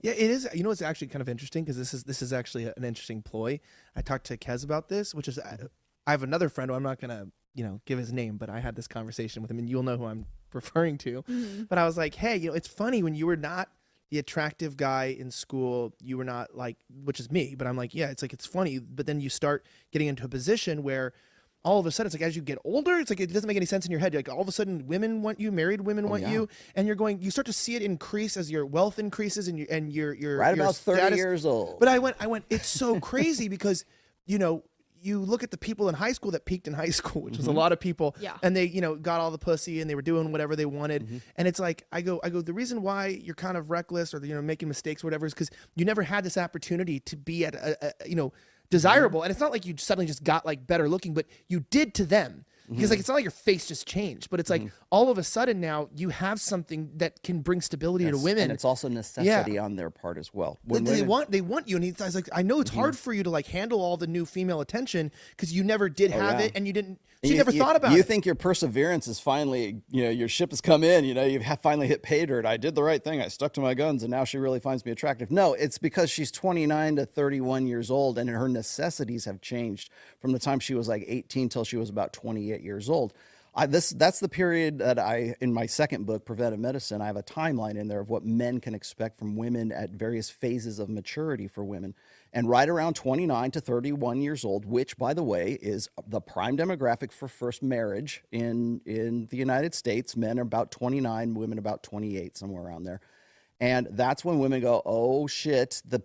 Yeah, it is. You know, it's actually kind of interesting because this is actually an interesting ploy. I talked to Kez about this, which is I have another friend who I'm not gonna give his name, but I had this conversation with him, and you'll know who I'm referring to. Mhm. But I was like, hey, it's funny when you were not the attractive guy in school, you were not like, which is me, but I'm like, yeah, it's like it's funny, but then you start getting into a position where all of a sudden it's like as you get older, it's like it doesn't make any sense in your head. Like all of a sudden women want you, married women Oh want yeah. you, and you start to see it increase as your wealth increases and your Right your about 30 status. years old. But I went, it's so crazy because, you look at the people in high school that peaked in high school, which was a lot of people, Yeah. and they, got all the pussy and they were doing whatever they wanted. Mm-hmm. And it's like, I go, the reason why you're kind of reckless or, making mistakes or whatever is because you never had this opportunity to be at desirable. And it's not like you suddenly just got like better looking, but you did to them. Because like it's not like your face just changed, but it's like all of a sudden now you have something that can bring stability to women. And it's also necessity on their part as well. When They women- want you, and he's like, I know it's hard for you to like handle all the new female attention because you never did have yeah. it, and you didn't. And So you never thought about you it. think your perseverance is finally, your ship has come in, you've finally hit pay dirt. I did the right thing. I stuck to my guns and now she really finds me attractive. No, it's because she's 29 to 31 years old and her necessities have changed from the time she was like 18 till she was about 28 years old. That's the period that in my second book, Preventive Medicine, I have a timeline in there of what men can expect from women at various phases of maturity for women. And right around 29 to 31 years old, which, by the way, is the prime demographic for first marriage in the United States. Men are about 29, women about 28, somewhere around there. And that's when women go, oh shit, the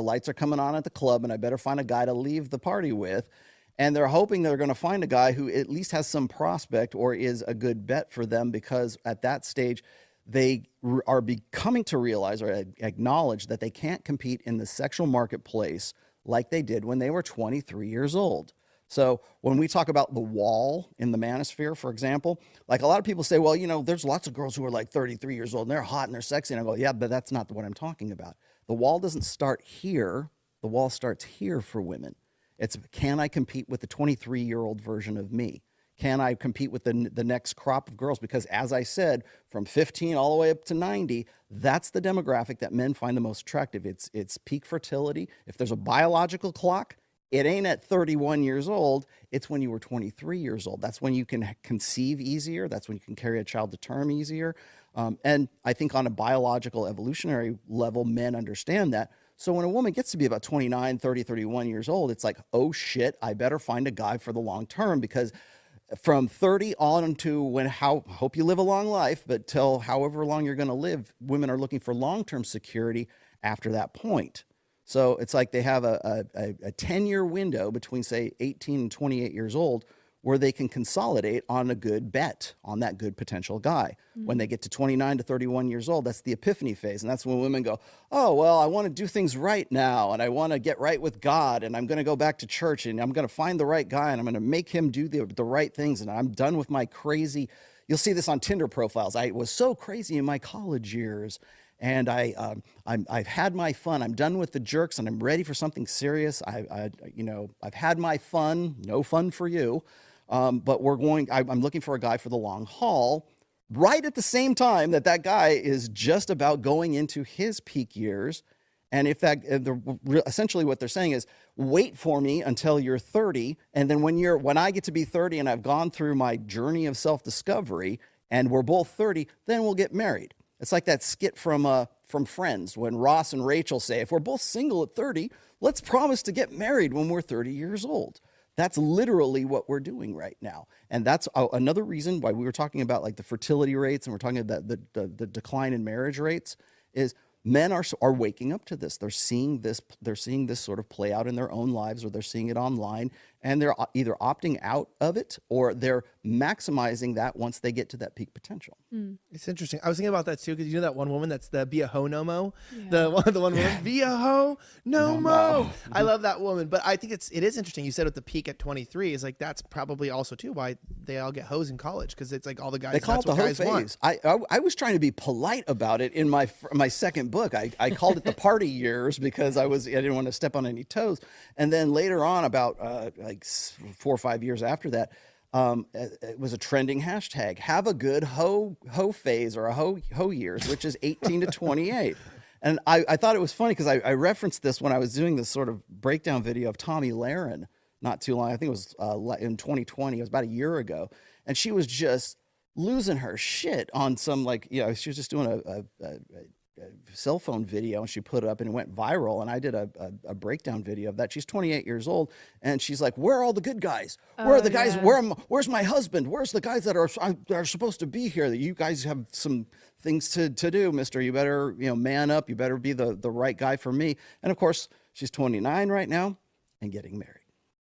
lights are coming on at the club and I better find a guy to leave the party with. And they're hoping they're going to find a guy who at least has some prospect or is a good bet for them, because at that stage, they are becoming to realize or acknowledge that they can't compete in the sexual marketplace like they did when they were 23 years old. So when we talk about the wall in the manosphere, for example, like a lot of people say, well, there's lots of girls who are like 33 years old and they're hot and they're sexy. And I go, yeah, but that's not what I'm talking about. The wall doesn't start here. The wall starts here for women. It's, can I compete with the 23-year-old version of me? Can I compete with the next crop of girls? Because as I said, from 15 all the way up to 90, that's the demographic that men find the most attractive. It's peak fertility. If there's a biological clock, it ain't at 31 years old. It's when you were 23 years old. That's when you can conceive easier. That's when you can carry a child to term easier. And I think on a biological evolutionary level, men understand that. So when a woman gets to be about 29, 30, 31 years old, it's like, oh shit, I better find a guy for the long term, because from 30 on to hope you live a long life, but till however long you're going to live, women are looking for long-term security after that point. So it's like they have a 10-year window between, say, 18 and 28 years old where they can consolidate on a good bet on that good potential guy. When they get to 29 to 31 years old, that's the epiphany phase. And that's when women go, oh, well, I want to do things right now, and I want to get right with God, and I'm going to go back to church, and I'm going to find the right guy, and I'm going to make him do the right things, and I'm done with my crazy. You'll see this on Tinder profiles. I was so crazy in my college years, and I've had my fun. I'm done with the jerks, and I'm ready for something serious. I've had my fun. No fun for you. But I'm looking for a guy for the long haul, right at the same time that guy is just about going into his peak years. And essentially what they're saying is, wait for me until you're 30. And then when I get to be 30 and I've gone through my journey of self-discovery and we're both 30, then we'll get married. It's like that skit from Friends when Ross and Rachel say, if we're both single at 30, let's promise to get married when we're 30 years old. That's literally what we're doing right now. And that's another reason why we were talking about like the fertility rates, and we're talking about the decline in marriage rates, is men are waking up to this. They're seeing this sort of play out in their own lives, or they're seeing it online, and they're either opting out of it or they're maximizing that once they get to that peak potential. It's interesting. I was thinking about that too, because you know that one woman that's the be a hoe no mo, Yeah. the one woman be a hoe no No mo. mo. I love that woman, but I think it is interesting. You said at the peak at 23 is like that's probably also too why they all get hoes in college, because it's like all the guys. They call it that's the what hoe guys want. phase. I was trying to be polite about it in my second book. I called it the party years because I didn't want to step on any toes. And then later on, about like 4 or 5 years after that, it was a trending hashtag. Have a good hoe phase, or a hoe years, which is 18 to 28. And I thought it was funny because I referenced this when I was doing this sort of breakdown video of Tommy Lahren not too long. I think it was in 2020. It was about a year ago. And she was just losing her shit on some, like, you know, she was just doing a cell phone video and she put it up and it went viral. And I did a breakdown video of that. She's 28 years old and she's like, where are all the good guys? Where are the guys? Where's my husband? Where's the guys that are supposed to be here? That you guys have some things to do, mister. You better, you know, man up. You better be the right guy for me. And of course, she's 29 right now and getting married.